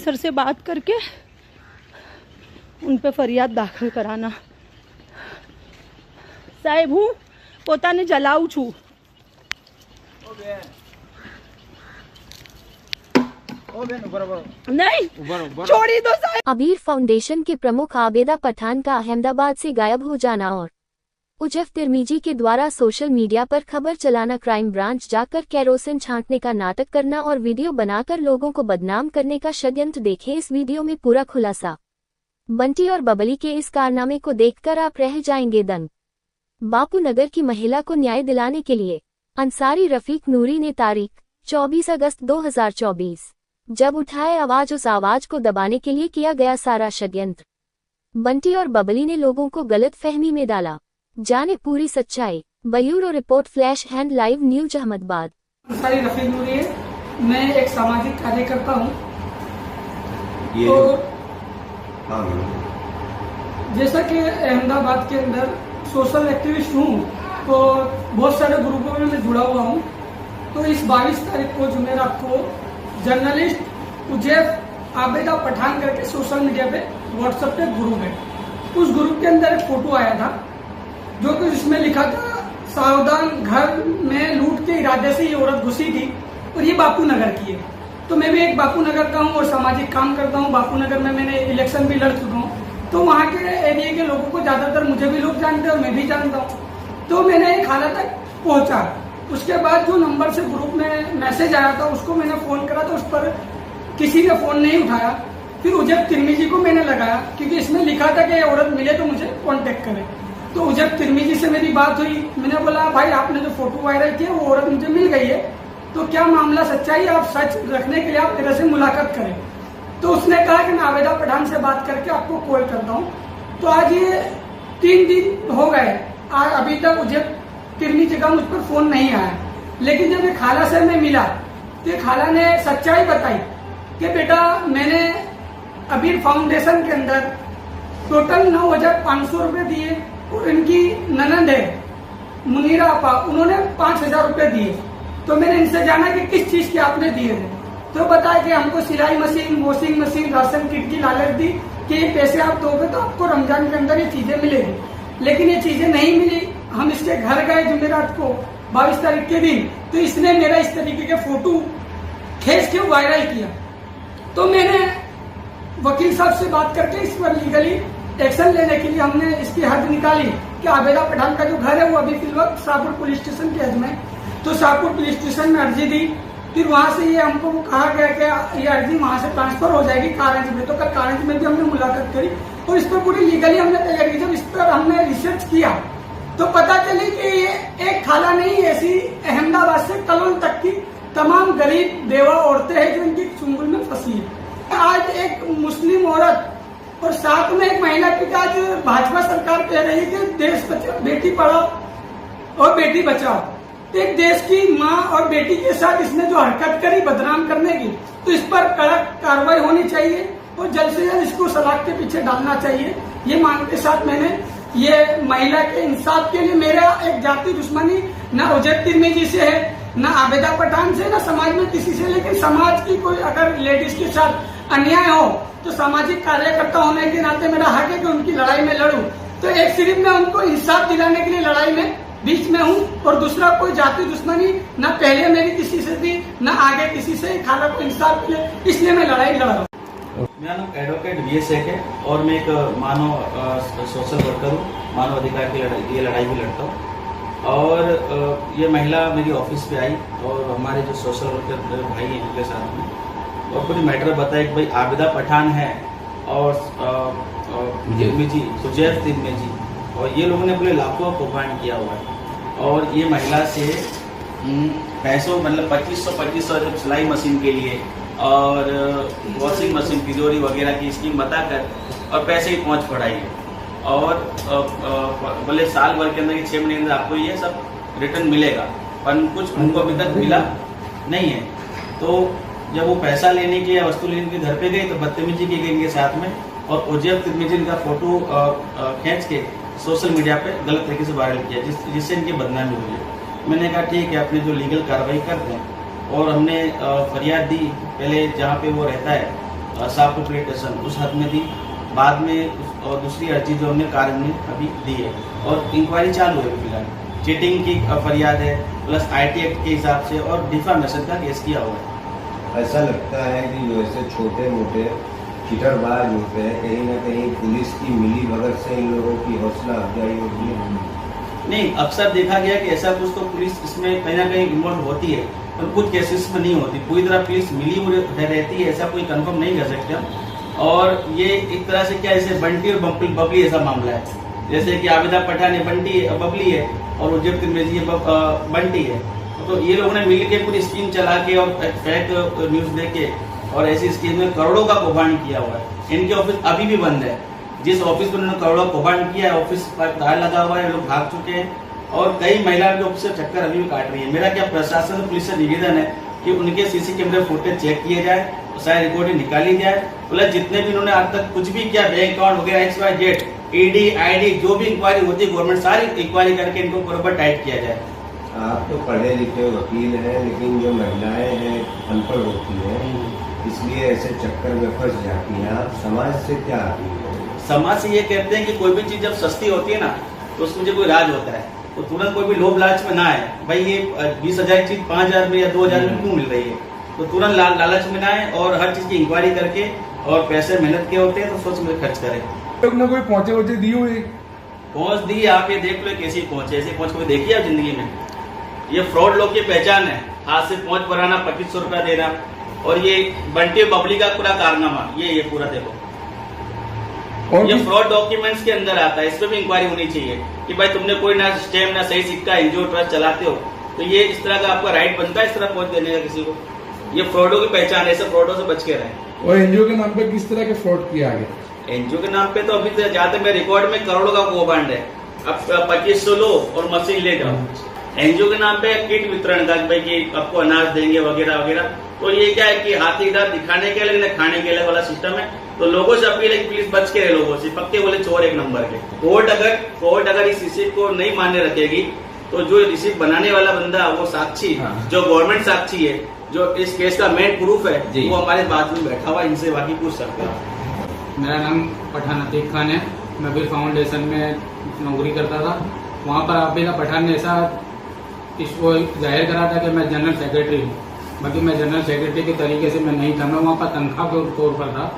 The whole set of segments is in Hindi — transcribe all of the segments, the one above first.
ऑफिसर से बात करके उन पे फरियाद दाखिल कराना। साहेब हूँ पोताने जलाऊ छू। नहीं छोड़ी दो साहेब। अबीर फाउंडेशन के प्रमुख आबेदा पठान का अहमदाबाद से गायब हो जाना और उजैफ तिर्मिजी के द्वारा सोशल मीडिया पर खबर चलाना, क्राइम ब्रांच जाकर केरोसिन छांटने का नाटक करना और वीडियो बनाकर लोगों को बदनाम करने का षड्यंत्र। देखें इस वीडियो में पूरा खुलासा। बंटी और बबली के इस कारनामे को देखकर आप रह जाएंगे दंग। बापू नगर की महिला को न्याय दिलाने के लिए अंसारी रफीक नूरी ने तारीख 24 अगस्त 2024 जब उठाए आवाज, उस आवाज को दबाने के लिए किया गया सारा षड्यंत्र। बंटी और बबली ने लोगों को गलत फहमी में डाला। जाने पूरी सच्चाई। Bureau report, flash hand live news Ahmedabad. Ansari Rafiq Noori है, मैं एक सामाजिक कार्यकर्ता हूँ। तो जैसा कि अहमदाबाद के अंदर सोशल एक्टिविस्ट हूँ, तो बहुत सारे ग्रुपों में मैं जुड़ा हुआ हूँ। तो इस 22 तारीख को जुमेरात को जर्नलिस्ट उजैफ आबेदा पठान करके सोशल मीडिया पे व्हाट्सएप पे ग्रुप है, उस ग्रुप के अंदर एक फोटो आया था जो कि इसमें लिखा था सावधान, घर में लूट के इरादे से ये औरत घुसी थी और ये बापू नगर की है। तो मैं भी एक बापू नगर का हूँ और सामाजिक काम करता हूँ। बापू नगर में मैंने इलेक्शन भी लड़ चुका हूँ, तो वहाँ के एरिया के लोगों को ज्यादातर मुझे भी लोग जानते हैं और मैं भी जानता हूँ। तो मैंने एक हालत तक पहुंचा। उसके बाद जो नंबर से ग्रुप में मैसेज आया था उसको मैंने फोन करा, तो उस पर किसी ने फोन नहीं उठाया। फिर उजैफ तिर्मिजी को मैंने लगाया, क्योंकि इसमें लिखा था कि ये औरत मिले तो मुझे कांटेक्ट करे। तो उजैफ तिर्मिजी से मेरी बात हुई। मैंने बोला भाई आपने जो फोटो वायरल किया वो औरत मुझे मिल गई है, तो क्या मामला सच्चाई, आप सच रखने के लिए आप मेरे से मुलाकात करें। तो उसने कहा कि मैं आबेदा पठान से बात करके आपको कॉल करता हूँ। तो आज ये 3 दिन हो गए, आज अभी तक उजैफ तिर्मिजी का मुझ पर फोन नहीं आया। लेकिन जब ये खाला से मैं मिला तो ये खाला ने सच्चाई बताई कि बेटा मैंने अबीर फाउंडेशन के अंदर टोटल 9,500 रुपए दिए और इनकी ननद है मुनीरा आपा, उन्होंने 5,000 रुपए दिए। तो मैंने इनसे जाना कि किस चीज के आपने दिए थे, तो बताया कि हमको सिलाई machine, washing machine, ration kit की लालच दी कि ये पैसे आप दोगे तो आपको रमजान के अंदर ये चीजें मिलेगी। लेकिन ये चीजें नहीं मिली। हम इसके घर गए जुमेरात को 22 तारीख के दिन, तो इसने मेरा इस तरीके के फोटो खींच के वायरल किया। तो मैंने वकील साहब से बात करके इस पर लीगली एक्शन लेने के लिए हमने इसकी हद निकाली कि आबेदा पठान का जो घर है वो अभी फिलहाल शाहपुर पुलिस स्टेशन के हद में। तो शाहपुर पुलिस स्टेशन में अर्जी दी, फिर वहां से ये हमको कहा गया कि ये अर्जी वहां से ट्रांसफर हो जाएगी कारंज में। तो कल कारंज में भी हमने मुलाकात करी और इस पर पूरी लीगली हमने तैयारी की। जब इस पर हमने रिसर्च किया तो पता चली कि ये एक खाला नहीं, ऐसी अहमदाबाद से कलोल तक की तमाम गरीब बेवा औरतें हैं जो इनकी चुंगल में फंसी है। आज एक मुस्लिम औरत और साथ में एक महिला की आज भाजपा सरकार कह रही है कि देश बचाओ, बेटी पढ़ाओ और बेटी बचाओ। तो एक देश की माँ और बेटी के साथ इसने जो हरकत करी बदनाम करने की, तो इस पर कड़क कार्रवाई होनी चाहिए और जल्द से जल्द इसको सलाख के पीछे डालना चाहिए। ये मांग के साथ मैंने ये महिला के इंसाफ के लिए, मेरा एक जाति दुश्मनी न उजैफ तिर्मिजी से है, न आबेदा पठान से, न समाज में किसी से। लेकिन समाज की कोई अगर लेडीज के साथ अन्याय हो तो सामाजिक कार्यकर्ता होने के नाते मेरा हक है कि उनकी लड़ाई में लड़ूं। तो एक सिर्फ मैं उनको इंसाफ दिलाने के लिए लड़ाई में बीच में हूँ और दूसरा कोई जाति दुश्मनी न पहले मेरी किसी से थी न आगे किसी से। खाला को इंसाफ मिले इसलिए मैं लड़ाई लड़ रहा हूँ। मेरा नाम एडवोकेट VS शेख है और मैं एक मानव सोशल वर्कर हूँ। मानव अधिकार की लड़ाई भी लड़ता हूँ। और ये महिला मेरी ऑफिस पे आई और हमारे जो सोशल वर्कर भाई हैं उनके साथ में और पूरी मैटर बताया कि भाई आबेदा पठान है और तिर्मिजी, उजैफ तिर्मिजी, और ये लोगों ने पूरे लाखों कौभांड किया हुआ है। और ये महिला से पैसों मतलब 2500 जब सिलाई मशीन के लिए और वॉशिंग मशीन, तिजोरी वगैरह की स्कीम बताकर और पैसे की पहुंच पड़ाई है। और बोले साल भर के अंदर 6 महीने के अंदर आपको ये सब रिटर्न मिलेगा, पर कुछ उनको अभी तक मिला नहीं है। तो जब वो पैसा लेने के या वस्तु लेने के घर पे गए तो बदतमीजी की गई इनके साथ में और उजैफ तिर्मिजी का फोटो खींच के सोशल मीडिया पे गलत तरीके से वायरल किया, जिससे इनकी बदनामी हुई है। मैंने कहा ठीक है, अपने जो लीगल कार्रवाई करते हैं और हमने फरियाद दी पहले जहाँ पे वो रहता है सॉफ्ट उस हद में दी। बाद में और दूसरी अर्जी जो हमने कार्य में अभी दी है और इंक्वायरी चालू है फिलहाल। चीटिंग की फरियाद है प्लस IT एक्ट के हिसाब से और डिफामेशन का केस किया हुआ है। ऐसा लगता है कि जो ऐसे छोटे मोटे चिटरबाज होते हैं, कहीं ना कहीं पुलिस की मिली भगत से इन लोगों की हौसला अफजाई होती है। नहीं, अक्सर देखा गया कि ऐसा कुछ तो पुलिस इसमें कहीं ना कहीं इन्वॉल्व होती है, पर कुछ केसेस में नहीं होती। पूरी तरह पुलिस मिली हुई रहती है, ऐसा कोई कंफर्म नहीं कर सकते हम। और ये एक तरह से क्या, जैसे बंटी और बबली ऐसा मामला है। जैसे कि आबिदा पठान बबली है और उज्जैन तिर्मिजी बंटी है। तो ये लोगों ने मिल के पूरी स्कीम चला के और फेक न्यूज दे के और ऐसी स्कीम में करोड़ों का कौभांड किया हुआ है। इनके ऑफिस अभी भी बंद है। जिस ऑफिस में उन्होंने करोड़ों कौभांड किया है, ऑफिस पर ताला लगा हुआ है, लोग भाग चुके हैं और कई महिलाओं के ऑफिस से चक्कर अभी भी काट रही है। मेरा क्या प्रशासन और पुलिस से निवेदन है कि उनके CC कैमरे फुटेज चेक किए जाए, सारी रिकॉर्डिंग निकाली जाए, प्लस जितने भी उन्होंने आज तक कुछ भी किया, बैंक अकाउंट वगैरह XYZ, ED ID जो भी इंक्वायरी होती है गवर्नमेंट सारी इंक्वायरी करके इनको बराबर टाइट किया जाए। आप तो पढ़े लिखे वकील हैं, लेकिन जो महिलाएं हैं अनपढ़ होती हैं, इसलिए ऐसे चक्कर में फंस जाती हैं। आप समाज से क्या अपील करें? समाज से ये कहते हैं कि कोई भी चीज जब सस्ती होती है ना तो उसमें जो कोई राज होता है, तो तुरंत कोई भी लोभ लालच में ना आए। भाई ये 20,000 की चीज 5,000 में या 2,000 में क्यों मिल रही है, तो तुरंत लालच में ना आए और हर चीज की इंक्वायरी करके और पैसे मेहनत के होते हैं तो सोच में खर्च करें। लोग ने कोई पहुंचे दी हुई पहुंच दी, आप ये देख लो कैसी पहुंच है। ऐसी पहुंच कभी देखी है जिंदगी में? ये फ्रॉड लोग की पहचान है, हाथ से पहुंच बनाना, 2500 रुपया देना। और ये बंटी और बबली का पूरा कारनामा ये पूरा देखो, और ये फ्रॉड डॉक्यूमेंट्स के अंदर आता है। इस पे भी इंक्वायरी होनी चाहिए कि भाई तुमने कोई ना स्टैम्प ना सही सिक्का NGO ट्रस्ट चलाते हो तो ये इस तरह का आपका राइट बनता है इस तरह पहुंच देने का किसी को। ये फ्रॉडों की पहचान है, ऐसे फ्रॉडों से बच के रहें। और NGO के नाम पे किस तरह के फ्रॉड किया गया? NGO के नाम पे तो अभी तो जाते मेरे रिकॉर्ड में करोड़ों का कौभांड है। अब 2500 लो और मशीन ले जाओ। NGO के नाम पे किट वितरण का भाई कि आपको अनाज देंगे वगैरह वगैरह। तो ये क्या है कि हाथी इधर दिखाने के लिए खाने के लिए वाला सिस्टम है। तो लोगों से अपील है कि प्लीज बच के रहे लोगों से, पक्के बोले चोर एक नंबर के। कोर्ट अगर इस रिसीव को नहीं मान्य रखेगी तो जो रिसीव बनाने वाला बंदा वो साक्षी, जो गवर्नमेंट साक्षी है, जो इस केस का मेन प्रूफ है, वो हमारे बात में बैठा हुआ, इनसे बाकी पूछ सकते हैं। मेरा नाम पठान अतीक खान है। मैं बिल फाउंडेशन में नौकरी करता था। वहाँ पर आबिदा पठान ने ऐसा इसको जाहिर करा था कि मैं जनरल सेक्रेटरी हूँ, बाकी मैं जनरल सेक्रेटरी के तरीके से मैं नहीं था। मैं वहाँ पर तनख्वाह के तौर पर था।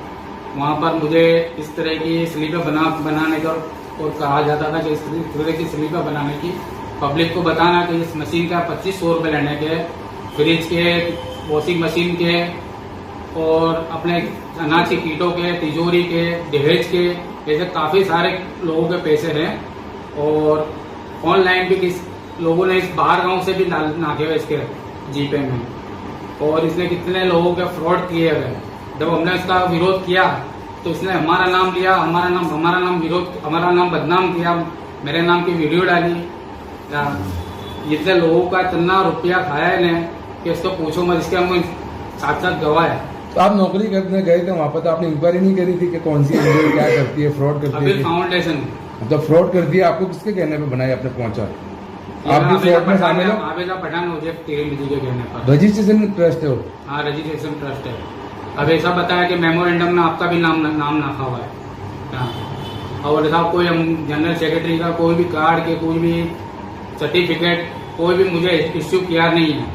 वहाँ पर मुझे इस तरह की स्लीपें बनाने का और कहा जाता था कि इस तरह की स्लीपें बनाने की पब्लिक को बताना कि इस मशीन का 2500 रुपये लेने के, फ्रिज के, वॉशिंग मशीन के और अपने अनाज की कीटों के, तिजोरी के, दहेज के, ऐसे काफ़ी सारे लोगों के पैसे हैं। और ऑनलाइन भी किस लोगों ने इस बाहर गांव से भी नाके हुए इसके जीपे में, और इसने कितने लोगों के फ्रॉड किए हुए। जब हमने इसका विरोध किया तो इसने हमारा नाम लिया, हमारा नाम बदनाम किया, मेरे नाम की वीडियो डाली। इतने लोगों का इतना रुपया खाया इन्हें कि इसको पूछो मत, इसके हम साथ गवाह है। तो आप नौकरी करने गए थे वहाँ पर, तो आपने इंक्वायरी नहीं करी थी कि कौन सी NGO क्या करती है, फ्रॉड करती है? अभी फाउंडेशन तो फ्रॉड कर दिया, आपको किसके कहने पे बनाई, आपने पहुंचा? आप भी फ्रॉड में शामिल हो? आबिदा पठान उज्जैन तिर्मिजी के कहने पर। रजिस्ट्रेशन ट्रस्ट है वो? हाँ, रजिस्ट्रेशन ट्रस्ट है। अब ऐसा बताया कि मेमोरेंडम में आपका भी नाम लिखा हुआ है। हाँ। और ऐसा कोई हम जनरल सेक्रेटरी का कोई भी कार्ड के कोई भी सर्टिफिकेट कोई भी मुझे इश्यू किया नहीं है,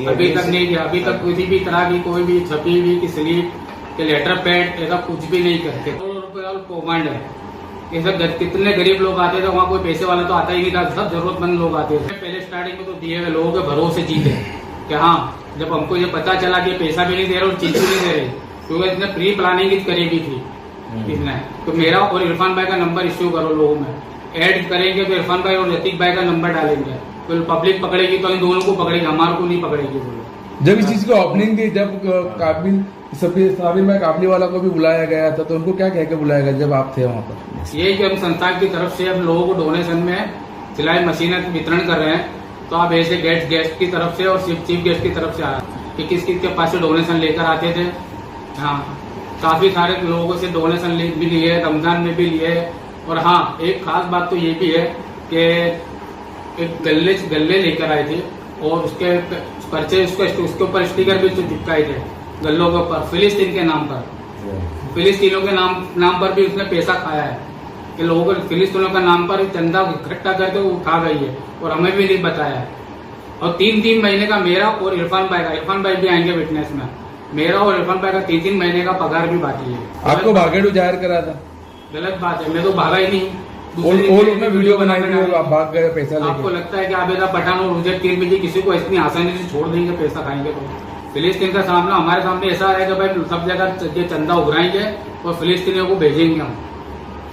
अभी तक नहीं किया। अभी तक किसी भी तरह की कोई भी छपी हुई की स्लिप के लेटर पैड ऐसा कुछ भी नहीं करते। कौभांड है। ऐसा कितने गरीब लोग आते थे, वहाँ कोई पैसे वाला तो आता ही नहीं था, सब जरूरतमंद लोग आते थे। पहले स्टार्टिंग में तो दिए हुए लोगों के भरोसे जीते कि हाँ, जब हमको ये पता चला कि पैसा भी नहीं दे रहे और चीज भी नहीं दे रहे, क्योंकि इसने प्री प्लानिंग करी भी थी इसने। तो मेरा और इरफान भाई का नंबर इश्यू करो, लोगों में ऐड करेंगे तो इरफान भाई और रतीक भाई का नंबर डालेंगे, तो पब्लिक पकड़ेगी तो इन दोनों को पकड़ेगी, हमारे को नहीं पकड़ेगी। जब इस चीज की ओपनिंग थी, जब साबिर भाई काबली वाला को भी बुलाया गया था, तो उनको क्या कह के बुलाया गया जब आप थे वहाँ पर? ये कि हम संस्था की तरफ से हम लोगों को डोनेशन में सिलाई मशीनें वितरण कर रहे हैं। तो आप ऐसे गेस्ट की तरफ से और चीफ गेस्ट की तरफ से आया कि किस के पास से डोनेशन लेकर आते थे। हाँ, काफी सारे लोगों से डोनेशन भी लिए, रमजान में भी लिए। और हाँ, एक खास बात तो ये भी है कि एक गल्ले लेकर आए थे और उसके पर्चे उसके ऊपर स्टिकर भी चिपकाए थे गल्लों के ऊपर, फिलिस्तीन के नाम पर। फिलिस्तीनों के नाम पर भी उसने पैसा खाया है कि लोगों को फिलिस्तीनों का नाम पर चंदा इकट्ठा करके वो खा गई है और हमें भी नहीं बताया। और 3-3 महीने का मेरा और इरफान भाई भी आएंगे विटनेस में, मेरा और इरफान भाई का 3-3 महीने का पगार भी बाकी है। आपको भागेड़ू जाहिर करा था? गलत बात है, मैं तो भागा ही नहीं। वो लोग ने वीडियो बनाई थी और आप भाग गए पैसा लेके। आपको लगता है कि आबेदा पठान और उजैर तिर्मिजी किसी को इतनी आसानी से छोड़ देंगे पैसा खाएंगे? तो फिलिस्तीन का सामना हमारे सामने ऐसा है कि भाई सब जगह ये चंदा उगराएंगे और फिलिस्तीनियों को भेजेंगे हम।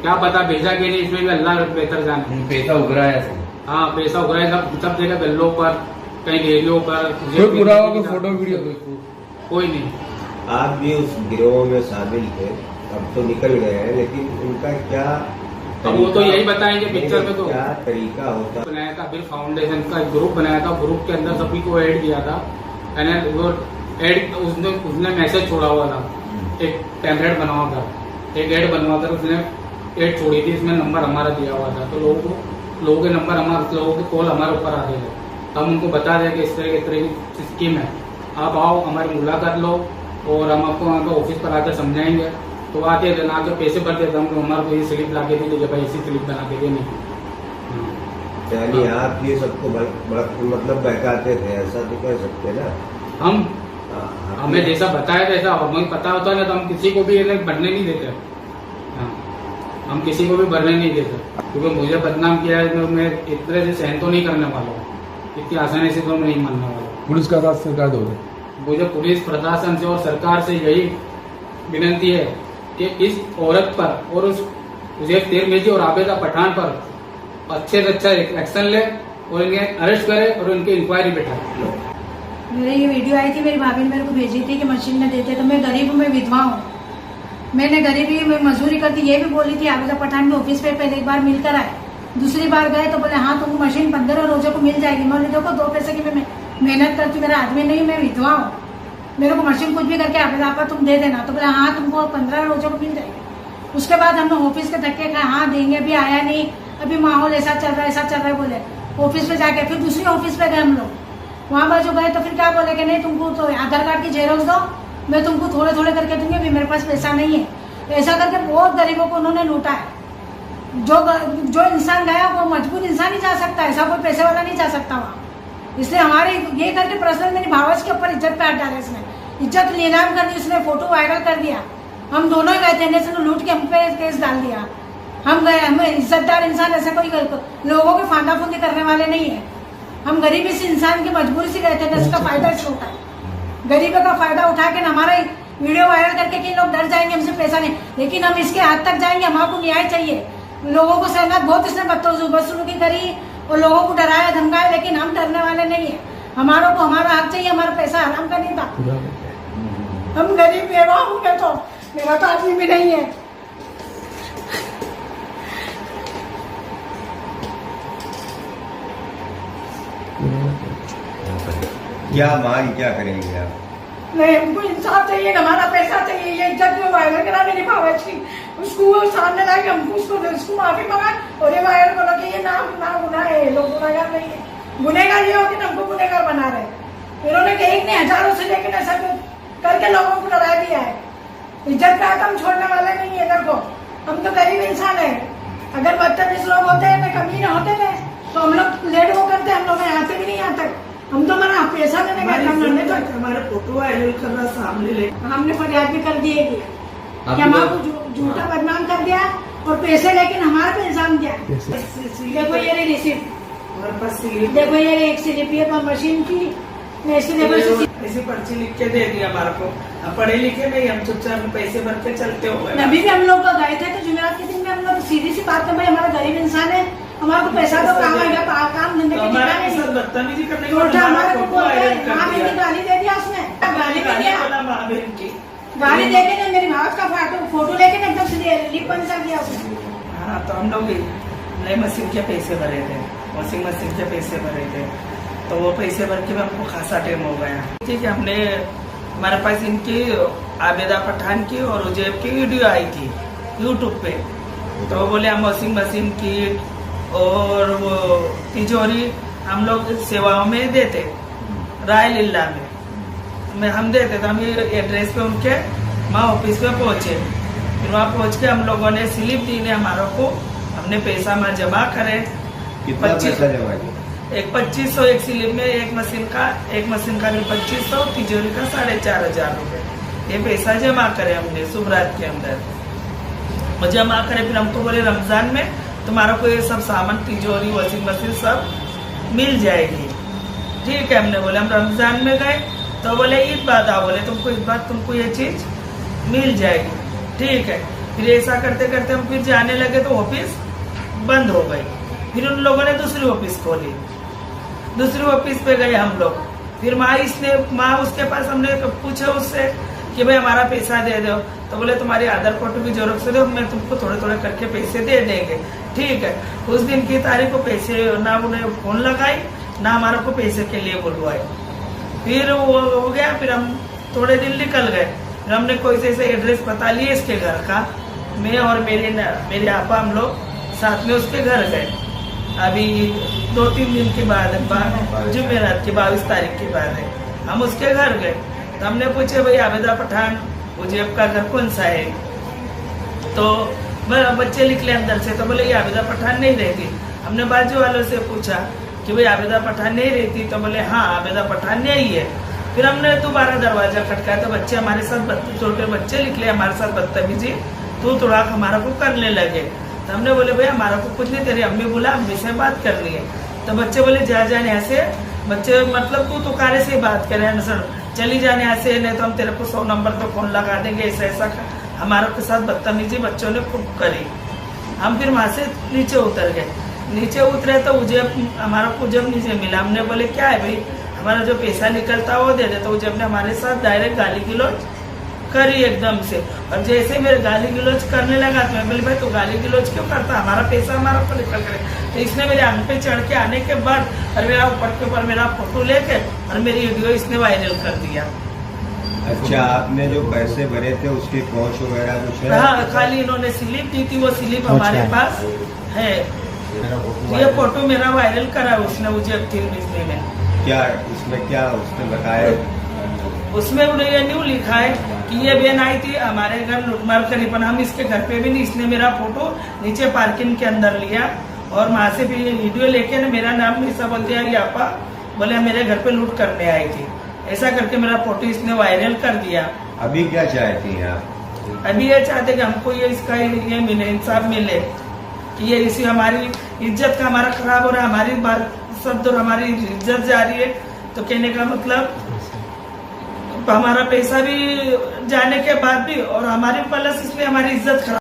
क्या पता भेजा कि नहीं, इसमें भी अल्लाह बेहतर जाने। पैसा उगराया है। हाँ, पैसा उगराया सब जगह, गल्लों पर, कहीं डेरियों पर। कोई पुरावा को फोटो वीडियो कोई नहीं। आप भी उस गिरोह में शामिल थे, अब तो निकल गए हैं, लेकिन उनका क्या अब वो तो यही बताएंगे पिक्चर में। तो क्या तरीका होता बनाया था बिल फाउंडेशन का एक ग्रुप बनाया था, ग्रुप के अंदर सभी को ऐड किया था। वो ऐड उसने मैसेज छोड़ा हुआ था, एक टेम्पलेट बनवा कर, एक ऐड बनवा कर उसने ऐड छोड़ी थी, इसमें नंबर हमारा दिया हुआ था। तो लोगों के नंबर लोगों के कॉल हमारे ऊपर आते थे, तो हम उनको बता दें कि इस तरह की स्कीम है, आप आओ हमारी मुलाकात लो और हम आपको वहाँ पर ऑफिस पर आकर समझाएंगे। तो आते थे, ना के पैसे भरते थे, हम हमारे को ये स्लिप ला के दी, भाई इसी स्लिप बना के देने। यानी आप ये सबको मतलब बहकाते थे, ऐसा तो कह सकते ना? हमें जैसा बताया था हमें पता होता है ना, तो हम किसी को भी भरने नहीं देते। हाँ, हम किसी को भी भरने नहीं देते, क्योंकि मुझे बदनाम किया है, मैं इतने से सहन तो नहीं करने वाला हूँ, इतनी आसानी से तो मैं नहीं मानने वाला। पुलिस का साथ सरकार दो, मुझे पुलिस प्रशासन से और सरकार से यही विनती है कि इस औरत पर और उस उजैर तिर्मिजी और आबेदा पठान पर अच्छे से अच्छा एक्शन ले और इन्हें अरेस्ट करे और इनकी इंक्वायरी बैठाए। मेरे ये वीडियो आई थी, मेरी भाभी ने मेरे को भेजी थी कि मशीन न देते, तो मैं गरीब हूँ, मैं विधवा हूँ, मैंने गरीबी में मजदूरी करती, ये भी बोली थी आबेदा पठान के ऑफिस पे पहले एक बार मिलकर आए, दूसरी बार गए तो बोले हाँ तुमको मशीन 15 रोजों को मिल जाएगी। मैं देखो 2 पैसे की मैं मेहनत करती, मेरा आदमी नहीं, मैं विधवा हूँ, मेरे को मशीन कुछ भी करके आबेदा आपा तुम दे देना। तो बोले हाँ तुमको 15 रोजों को मिल जाएगी। उसके बाद हमने ऑफिस के धक्के खाए, हाँ देंगे, अभी आया नहीं, अभी माहौल ऐसा चल रहा है बोले। ऑफिस पे जाके फिर दूसरी ऑफिस पे गए हम लोग, वहाँ पर जो गए तो फिर क्या बोले कि नहीं तुमको तो आधार कार्ड की जेरोक्स दो, मैं तुमको थोड़े थोड़े करके दूंगी, अभी मेरे पास पैसा नहीं है। ऐसा करके बहुत गरीबों को उन्होंने लूटा है। जो इंसान गया वो मजबूर इंसान ही जा सकता है, ऐसा कोई पैसे वाला नहीं जा सकता वहाँ। इसलिए हमारे ये करके पर्सनल मेरी भावच के ऊपर इज्जत पे हाथ डाले, इसने इज्जत नीलाम कर दी, उसने फोटो वायरल कर दिया। हम दोनों ही गए थे, इसने लूट के हम पे केस डाल दिया। हम गए, हमें इज्जतदार इंसान ऐसा कोई लोगों के फांदा फूंदी करने वाले नहीं है। हम गरीबी से इंसान की मजबूरी से गए थे, इसका फायदा इससे उठा है, गरीबी का फायदा उठा के हमारा वीडियो वायरल करके कि लोग डर जाएंगे हमसे पैसा नहीं, लेकिन हम इसके हाथ तक जाएंगे, हमारे न्याय चाहिए। लोगों को सहमत बहुत इसने बदसलूकी करी और लोगों को डराया धमकाया, लेकिन हम डरने वाले नहीं है। हमारा हक चाहिए, हमारा पैसा हराम का नहीं था। हम गरीब बेवा होंगे तो मेरा तो आदमी भी नहीं है। क्या मांग क्या करेंगे आप? नहीं, हमको इंसाफ चाहिए, हमारा पैसा चाहिए। ये इज्जत में वायरल करा मेरी भावच की, उसको सामने लाके हमको उसको माफी मांगा और ये वायरल बोला कि ये ना गुनाह है, लोग गुनाहगार नहीं है। गुनहगार ये हो कि हमको गुनहगार बना रहे। इन्होंने एक ने हजारों से लेकर ऐसा करके लोगों को डरा दिया है। इज्जत का हम छोड़ने वाले नहीं है। देखो हम तो गरीब इंसान है, अगर बदतमीज लोग होते हैं, कमीने होते थे तो हम लोग लेट वो करते, हम लोग यहाँ से भी नहीं यहाँ तक। हम तो हमारा पैसा देने का हमारे फोटो वायरल कर रहा सामने ले, हमने फरियाद भी कर दिए कि हमारे झूठा बदनाम कर दिया और पैसे, लेकिन हमारा पे इल्जाम दिया। देखो ये रही रिसिप्ट, हमारे पास स्लिप, देखो ये एक स्लिप है मशीन की, ऐसी पर्ची लिख के दे दिया हमारे को। अब पढ़े लिखे नहीं, हम चुपचाप पैसे भर के चलते हो गए। अभी भी हम लोग गए थे तो जुमेरात के दिन में हम लोग सीधी सी बात कर, भाई हमारा गरीब इंसान है, हमारे को पैसा तो काम आएगा, काम धंधे के बदतमीजी करने गाली दे दिया उसने, गाली दे दिया, गाली दे के मेरी भाव का फोटो लेके एकदम लिप बंद कर दिया उसने। हाँ, तो हम लोग नए मशीन के पैसे भरे थे, वॉशिंग मशीन के पैसे भरे थे, तो वो पैसे भर के भी हमको खासा टाइम हो गया। ठीक है, हमने हमारे पास इनकी आबेदा पठान की और उजैब की वीडियो आई थी यूट्यूब पे, तो वो बोले हम वॉशिंग मशीन की और वो तिजोरी हम लोग सेवाओं में देते, राय लीला में हम देते, तो हम एड्रेस पे उनके वहाँ ऑफिस में पहुंचे। फिर वहाँ पहुंच के हम लोगों ने स्लिप दी ने हमारों को, हमने पैसा वहाँ जमा करे। कितना पैसा जमा किया? एक 2500 एक स्लिप में, एक मशीन का भी 2500, तिजोरी का 4500 रुपए ये पैसा जमा करे हमने शुभरात के अंदर। और जमा करे फिर हमको बोले रमजान में तुम्हारा को ये सब सामान तिजोरी वॉशिंग मशीन सब मिल जाएगी। ठीक है, हमने बोले हम रमजान में गए तो बोले ईद बाद आओ, बोले तुमको ईद बाद तुमको ये चीज मिल जाएगी। ठीक है, फिर ऐसा करते करते हम फिर जाने लगे तो ऑफिस बंद हो गई। फिर उन लोगों ने दूसरी ऑफिस खोली, दूसरी ऑफिस पे गए हम लोग। फिर माँ उसके पास हमने पूछा उससे कि भाई हमारा पैसा दे दो, तो बोले तुम्हारी आधार फोटो की जरूरत से दो, मैं तुमको थोड़े थोड़े करके पैसे दे देंगे। ठीक है, उस दिन की तारीख को पैसे ना उन्हें फोन लगाई ना हमारा को पैसे के लिए बुलवाए। फिर वो हो गया, फिर हम थोड़े दिन निकल गए। फिर हमने कोई से एड्रेस बता लिया इसके घर का, मैं और मेरे आपा हम लोग साथ में उसके घर गए। अभी 2-3 दिन के बाद जुमेरात की 22 तारीख के बाद है, हम उसके घर गए। तो हमने पूछे भाई आबेदा पठान उजैब का घर कौन सा है, तो बच्चे निकले अंदर से, तो बोले ये आबेदा पठान नहीं रहती। हमने बाजू वालों से पूछा कि भाई आबेदा पठान नहीं रहती, तो बोले हाँ आबेदा पठान नहीं है। फिर हमने दोबारा दरवाजा खटकाया तो बच्चे हमारे साथ छोटे बच्चे निकले हमारे साथ बदतमीजी, तो थोड़ा हमारा को करने लगे। तो हमने बोले भाई हमारा को कुछ नहीं, तेरी अम्मी बोला अम्मी से बात करनी है। तो बच्चे बोले जा जाने यहाँ से, बच्चे मतलब तू तो कारे से बात करे न सर, चली जाने यहाँ से, नहीं तो हम तेरे को 100 नंबर तो फोन लगा देंगे, ऐसा हमारे के साथ बदतमीजी बच्चों ने खूब करी। हम फिर वहां से नीचे उतर गए। नीचे उतरे तो हमारा उजैब नीचे मिला। हमने बोले क्या है भाई, हमारा जो पैसा निकलता है वो दे दे। तो उजैब ने हमारे साथ डायरेक्ट गाली गलौज करी एकदम से, और जैसे मेरे गाली गलौज करने लगा तो मैं बोली भाई तू गाली गलौज क्यों करता, हमारा पैसा हमारा ऊपर निकल करे। तो इसने मेरे आंख पे चढ़ के आने के बाद और मेरा ऊपर के ऊपर मेरा फोटो लेके और मेरी वीडियो इसने वायरल कर दिया। अच्छा, आपने जो पैसे भरे थे उसकी पहुंच वगैरह कुछ है? हाँ, खाली इन्होंने स्लिप दी थी, वो स्लिप हमारे पास है। ये फोटो मेरा वायरल करा उसने उजैब तिरमिजी में। क्या उसमें क्या उसने बताया? उसमें उन्हें ये न्यू लिखा है कि ये बहन आई थी हमारे घर लूटमार करी, पर हम इसके घर पे भी नहीं। इसने मेरा फोटो नीचे पार्किंग के अंदर लिया और वहां से भी वीडियो लेके ना मेरा नाम भी सब बोल दिया कि आपा बोले मेरे घर पे लूट करने आई थी, ऐसा करके मेरा फोटो इसने वायरल कर दिया। अभी क्या चाहती हैं आप? अभी ये चाहते कि हमको ये इसका ये मिले, इंसाफ मिले कि ये इसी हमारी इज्जत का हमारा खराब हो रहा है, हमारी बात शब्द और हमारी इज्जत जा रही है। तो कहने का मतलब हमारा पैसा भी जाने के बाद भी और हमारे प्लस इसमें हमारी इज्जत खराब